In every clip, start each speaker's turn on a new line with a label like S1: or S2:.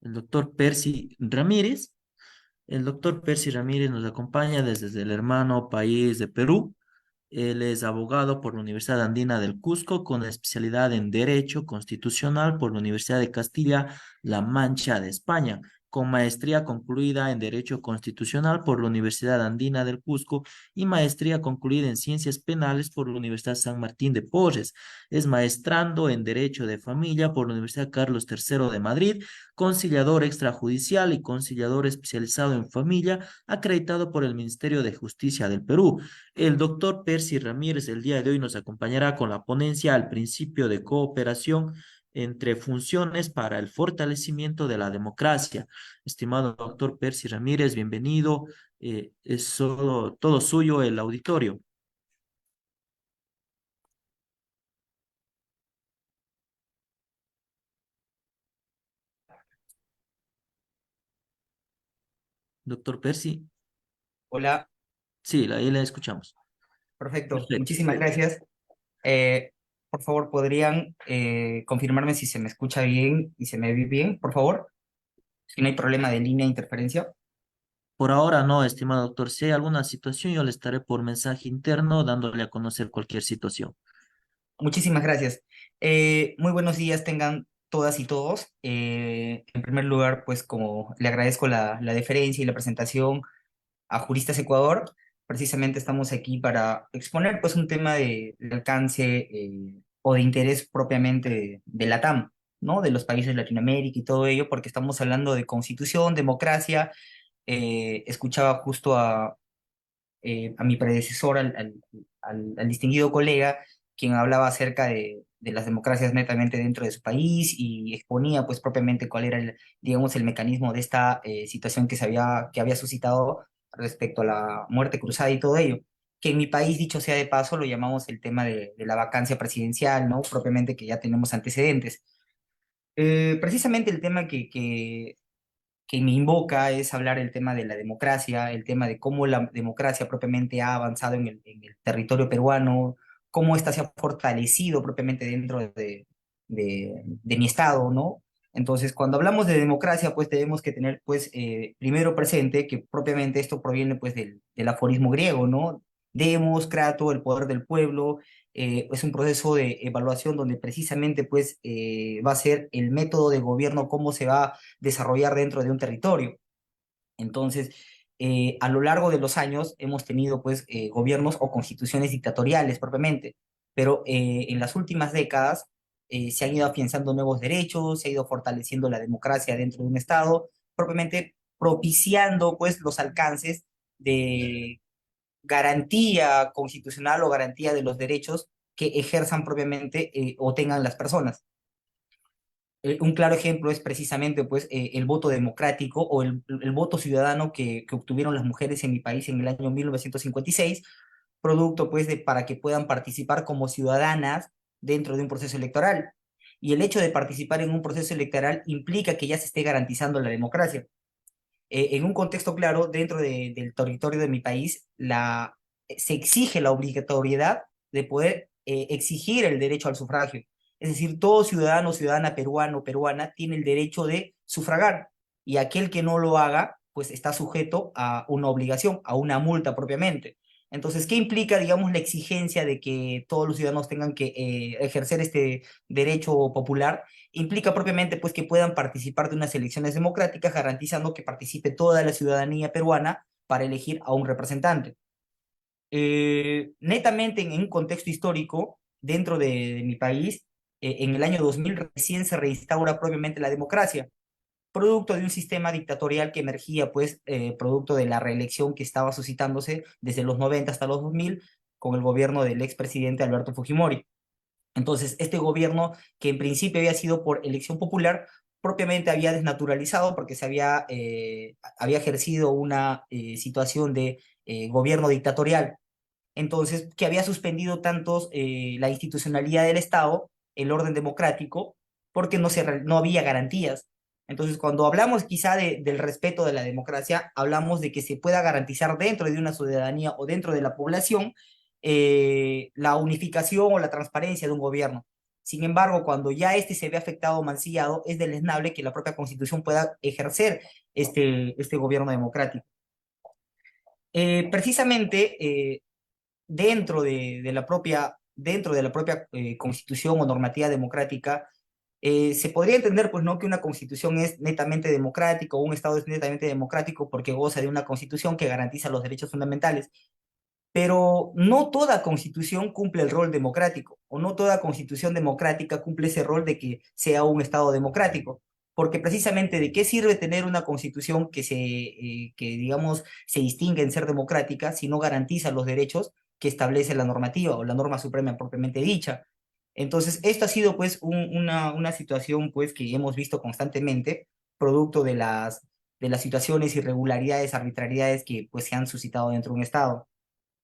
S1: el doctor Percy Ramírez. El doctor Percy Ramírez nos acompaña desde el hermano país de Perú. Él es abogado por la Universidad Andina del Cusco con especialidad en Derecho Constitucional por la Universidad de Castilla-La Mancha de España, con maestría concluida en Derecho Constitucional por la Universidad Andina del Cusco y maestría concluida en Ciencias Penales por la Universidad San Martín de Porres. Es maestrando en Derecho de Familia por la Universidad Carlos III de Madrid, conciliador extrajudicial y conciliador especializado en familia, acreditado por el Ministerio de Justicia del Perú. El doctor Percy Ramírez el día de hoy nos acompañará con la ponencia al principio de cooperación entre funciones para el fortalecimiento de la democracia. Estimado doctor Percy Ramírez, bienvenido. Es todo suyo el auditorio. Doctor Percy,
S2: Hola,
S1: sí, ahí la escuchamos.
S2: perfecto.
S1: Perfecto.
S2: Muchísimas gracias. Eh, por favor, ¿podrían confirmarme si se me escucha bien y se me ve bien, por favor? Si no hay problema de línea de interferencia.
S1: Por ahora no, estimado doctor. Si hay alguna situación, yo le estaré por mensaje interno dándole a conocer cualquier situación.
S2: Muchísimas gracias. Muy buenos días tengan todas y todos. En primer lugar, pues como le agradezco la deferencia y la presentación a Juristas Ecuador, precisamente estamos aquí para exponer pues un tema de alcance o de interés propiamente de la TAM, ¿no? De los países de Latinoamérica y todo ello, porque estamos hablando de constitución, democracia. Escuchaba justo a mi predecesor, al distinguido colega, quien hablaba acerca de las democracias netamente dentro de su país y exponía pues propiamente cuál era digamos, el mecanismo de esta situación que había suscitado respecto a la muerte cruzada y todo ello. Que en mi país, dicho sea de paso, lo llamamos el tema de la vacancia presidencial, ¿no? Propiamente que ya tenemos antecedentes. Precisamente el tema que me invoca es hablar el tema de la democracia, el tema de cómo la democracia propiamente ha avanzado en el territorio peruano, cómo ésta se ha fortalecido propiamente dentro de mi estado, ¿no? Entonces, cuando hablamos de democracia, pues tenemos que tener, pues, primero presente que propiamente esto proviene, pues, del aforismo griego, ¿no? Demos, krato, el poder del pueblo, es un proceso de evaluación donde precisamente, pues, va a ser el método de gobierno, cómo se va desarrollar dentro de un territorio. Entonces, a lo largo de los años hemos tenido pues gobiernos o constituciones dictatoriales propiamente, pero en las últimas décadas se han ido afianzando nuevos derechos, se ha ido fortaleciendo la democracia dentro de un Estado, propiamente propiciando pues los alcances de garantía constitucional o garantía de los derechos que ejerzan propiamente o tengan las personas. Un claro ejemplo es precisamente pues, el voto democrático o el voto ciudadano que obtuvieron las mujeres en mi país en el año 1956, producto pues, para que puedan participar como ciudadanas dentro de un proceso electoral. Y el hecho de participar en un proceso electoral implica que ya se esté garantizando la democracia. En un contexto claro, dentro del territorio de mi país, se exige la obligatoriedad de poder exigir el derecho al sufragio. Es decir, todo ciudadano, ciudadana peruano o peruana tiene el derecho de sufragar y aquel que no lo haga, pues está sujeto a una obligación, a una multa propiamente. Entonces, ¿qué implica, digamos, la exigencia de que todos los ciudadanos tengan que ejercer este derecho popular? Implica propiamente pues que puedan participar de unas elecciones democráticas, garantizando que participe toda la ciudadanía peruana para elegir a un representante. Netamente en un contexto histórico, dentro de mi país, en el año 2000 recién se reinstaura propiamente la democracia, producto de un sistema dictatorial que emergía, pues, producto de la reelección que estaba suscitándose desde los 90 hasta los 2000 con el gobierno del expresidente Alberto Fujimori. Entonces, este gobierno, que en principio había sido por elección popular, propiamente había desnaturalizado porque había ejercido una situación de gobierno dictatorial. Entonces, que había suspendido tantos la institucionalidad del Estado, el orden democrático, porque no había garantías. Entonces, cuando hablamos quizá del respeto de la democracia, hablamos de que se pueda garantizar dentro de una ciudadanía o dentro de la población la unificación o la transparencia de un gobierno. Sin embargo, cuando ya este se ve afectado o mancillado, es deleznable que la propia Constitución pueda ejercer este gobierno democrático. Precisamente dentro de la propia Constitución o normativa democrática, se podría entender, pues, ¿no?, que una constitución es netamente democrática o un Estado es netamente democrático porque goza de una constitución que garantiza los derechos fundamentales. Pero no toda constitución cumple el rol democrático, o no toda constitución democrática cumple ese rol de que sea un Estado democrático. Porque precisamente de qué sirve tener una constitución que digamos, se distingue en ser democrática si no garantiza los derechos que establece la normativa o la norma suprema propiamente dicha. Entonces, esto ha sido pues una situación pues que hemos visto constantemente, producto de las situaciones, irregularidades, arbitrariedades que pues se han suscitado dentro de un Estado.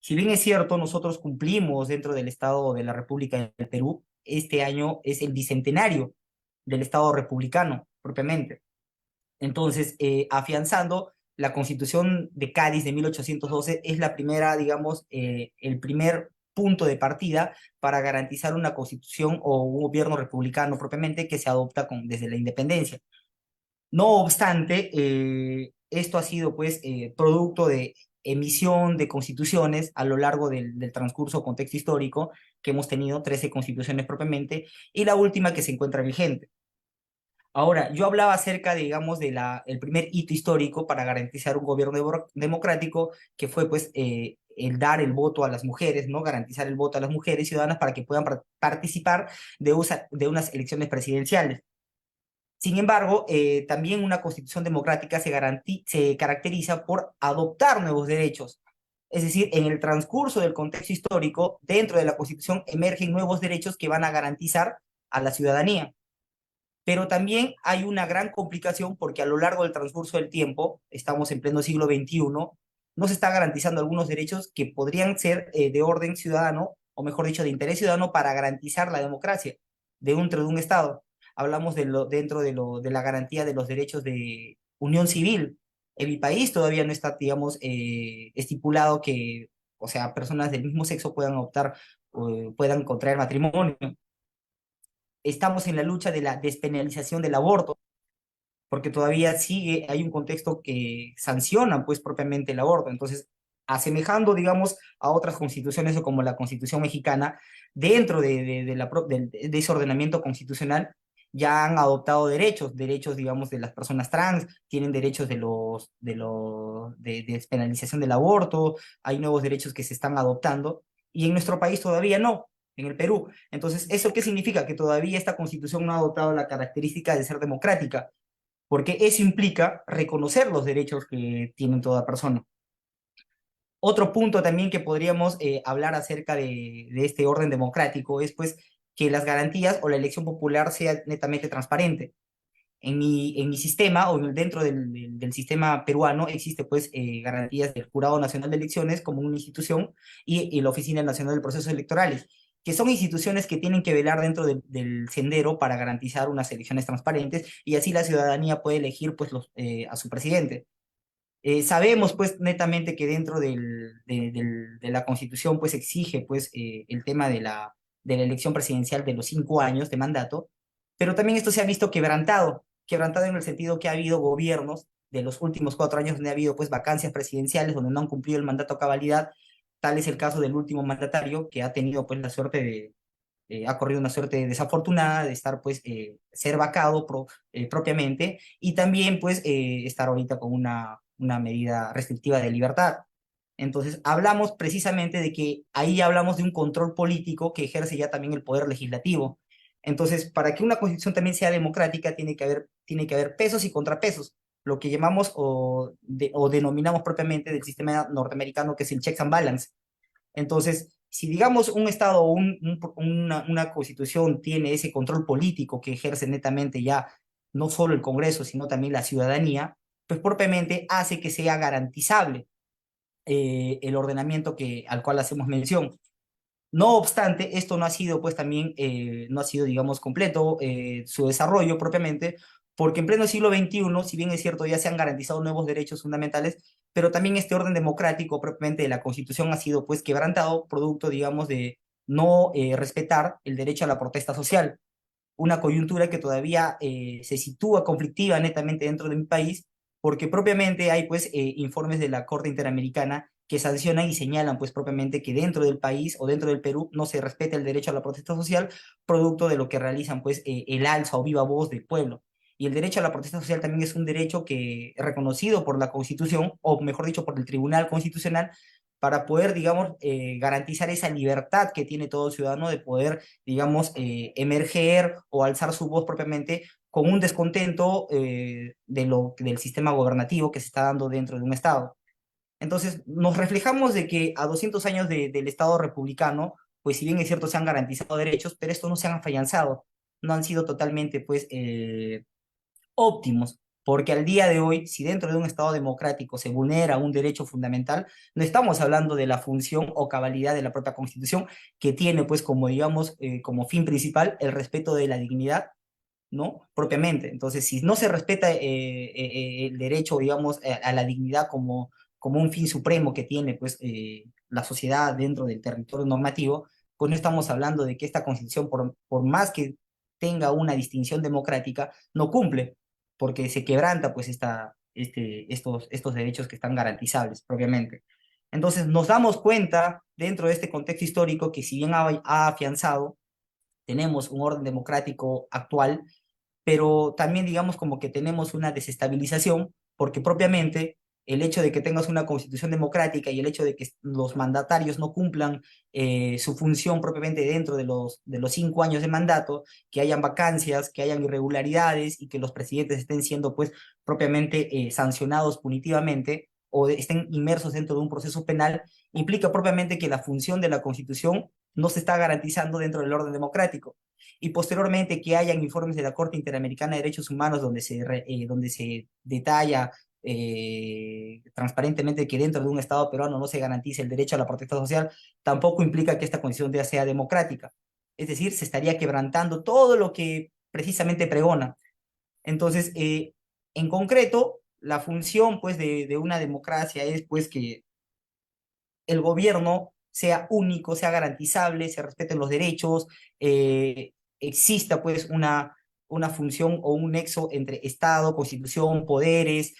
S2: Si bien es cierto, nosotros cumplimos dentro del Estado de la República del Perú, este año es el bicentenario del Estado republicano, propiamente. Entonces, afianzando la Constitución de Cádiz de 1812 es la primera, digamos, el primer punto de partida para garantizar una constitución o un gobierno republicano propiamente que se adopta desde la independencia. No obstante, esto ha sido pues producto de emisión de constituciones a lo largo del transcurso contexto histórico que hemos tenido, 13 constituciones propiamente, y la última que se encuentra vigente. Ahora, yo hablaba acerca, digamos, el primer hito histórico para garantizar un gobierno democrático, que fue pues el dar el voto a las mujeres, ¿no? Garantizar el voto a las mujeres ciudadanas para que puedan participar de unas elecciones presidenciales. Sin embargo, también una constitución democrática se caracteriza por adoptar nuevos derechos. Es decir, en el transcurso del contexto histórico, dentro de la constitución emergen nuevos derechos que van a garantizar a la ciudadanía. Pero también hay una gran complicación porque a lo largo del transcurso del tiempo, estamos en pleno siglo XXI, no se está garantizando algunos derechos que podrían ser de orden ciudadano, o mejor dicho, de interés ciudadano para garantizar la democracia dentro de un Estado. Hablamos de la garantía de los derechos de unión civil. En mi país todavía no está, digamos, estipulado que, o sea, personas del mismo sexo puedan optar, puedan contraer matrimonio. Estamos en la lucha de la despenalización del aborto, porque todavía hay un contexto que sanciona pues propiamente el aborto. Entonces, asemejando, digamos, a otras constituciones o como la Constitución mexicana, dentro de ese ordenamiento constitucional, ya han adoptado derechos, digamos, de las personas trans, tienen derechos de despenalización del aborto, hay nuevos derechos que se están adoptando, y en nuestro país todavía no, en el Perú. Entonces, ¿eso qué significa? Que todavía esta constitución no ha adoptado la característica de ser democrática, porque eso implica reconocer los derechos que tiene toda persona. Otro punto también que podríamos hablar acerca de este orden democrático es pues que las garantías o la elección popular sea netamente transparente. En mi sistema o dentro del sistema peruano existe pues garantías del Jurado Nacional de Elecciones como una institución y la Oficina Nacional de Procesos Electorales, que son instituciones que tienen que velar dentro del sendero para garantizar unas elecciones transparentes y así la ciudadanía puede elegir pues a su presidente. Sabemos pues netamente que dentro de la Constitución pues exige pues el tema de la elección presidencial de los 5 años de mandato, pero también esto se ha visto quebrantado en el sentido que ha habido gobiernos de los últimos 4 años donde ha habido pues vacancias presidenciales, donde no han cumplido el mandato a cabalidad. Tal es el caso del último mandatario que ha tenido pues la suerte ha corrido una suerte desafortunada de estar pues ser vacado propiamente y también pues estar ahorita con una medida restrictiva de libertad. Entonces, hablamos precisamente de que ahí hablamos de un control político que ejerce ya también el poder legislativo. Entonces, para que una constitución también sea democrática, tiene que haber pesos y contrapesos, lo que llamamos o denominamos propiamente del sistema norteamericano, que es el checks and balance. Entonces, si digamos un Estado o una constitución tiene ese control político que ejerce netamente ya no solo el Congreso, sino también la ciudadanía, pues propiamente hace que sea garantizable el ordenamiento al cual hacemos mención. No obstante, esto no ha sido, pues también, no ha sido, digamos, completo su desarrollo propiamente, porque en pleno siglo XXI, si bien es cierto, ya se han garantizado nuevos derechos fundamentales, pero también este orden democrático propiamente de la Constitución ha sido, pues, quebrantado, producto, digamos, no respetar el derecho a la protesta social, una coyuntura que todavía se sitúa conflictiva netamente dentro de mi país, porque propiamente hay pues informes de la Corte Interamericana que sancionan y señalan pues propiamente que dentro del país o dentro del Perú no se respeta el derecho a la protesta social, producto de lo que realizan pues el alza o viva voz del pueblo. Y el derecho a la protesta social también es un derecho que es reconocido por la Constitución, o mejor dicho, por el Tribunal Constitucional, para poder, digamos, garantizar esa libertad que tiene todo ciudadano de poder, digamos, emerger o alzar su voz propiamente con un descontento del sistema gobernativo que se está dando dentro de un Estado. Entonces, nos reflejamos de que a 200 años del Estado republicano, pues si bien es cierto, se han garantizado derechos, pero estos no se han afianzado, no han sido totalmente, pues, óptimos, porque al día de hoy, si dentro de un Estado democrático se vulnera un derecho fundamental, no estamos hablando de la función o cabalidad de la propia Constitución, que tiene, pues, como digamos, como fin principal el respeto de la dignidad, ¿no? Propiamente. Entonces, si no se respeta el derecho, digamos, a la dignidad como un fin supremo que tiene, pues, la sociedad dentro del territorio normativo, pues no estamos hablando de que esta Constitución, por más que tenga una distinción democrática, no cumple, porque se quebranta, pues, estos derechos que están garantizables, propiamente. Entonces, nos damos cuenta, dentro de este contexto histórico, que si bien ha afianzado, tenemos un orden democrático actual, pero también digamos como que tenemos una desestabilización, porque propiamente el hecho de que tengas una constitución democrática y el hecho de que los mandatarios no cumplan su función propiamente dentro de los 5 años de mandato, que hayan vacancias, que hayan irregularidades y que los presidentes estén siendo pues propiamente sancionados punitivamente o estén inmersos dentro de un proceso penal, implica propiamente que la función de la constitución no se está garantizando dentro del orden democrático y posteriormente que hayan informes de la Corte Interamericana de Derechos Humanos donde se detalla transparentemente que dentro de un Estado peruano no se garantice el derecho a la protesta social, tampoco implica que esta constitución ya sea democrática. Es decir, se estaría quebrantando todo lo que precisamente pregona. Entonces, en concreto, la función pues, de una democracia es pues, que el gobierno sea único, sea garantizable, se respeten los derechos, exista pues una función o un nexo entre Estado, Constitución, poderes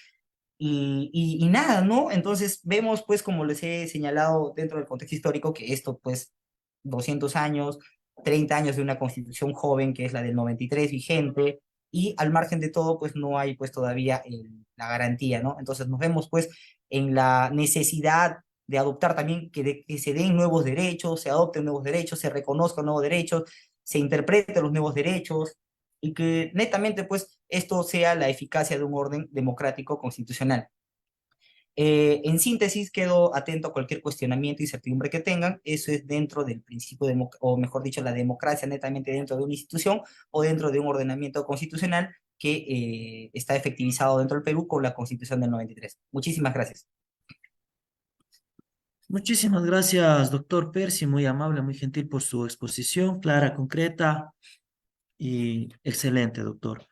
S2: y nada, ¿no? Entonces vemos pues como les he señalado dentro del contexto histórico que esto pues 200 años, 30 años de una constitución joven que es la del 93 vigente y al margen de todo pues no hay pues todavía la garantía, ¿no? Entonces nos vemos pues en la necesidad de adoptar también que se den nuevos derechos, se adopten nuevos derechos, se reconozcan nuevos derechos, se interpreten los nuevos derechos y que netamente pues esto sea la eficacia de un orden democrático constitucional. En síntesis, quedo atento a cualquier cuestionamiento y incertidumbre que tengan. Eso es dentro del principio, o mejor dicho, la democracia netamente dentro de una institución o dentro de un ordenamiento constitucional que está efectivizado dentro del Perú con la Constitución del 93. Muchísimas gracias.
S1: Muchísimas gracias, doctor Percy, muy amable, muy gentil por su exposición, clara, concreta y excelente, doctor.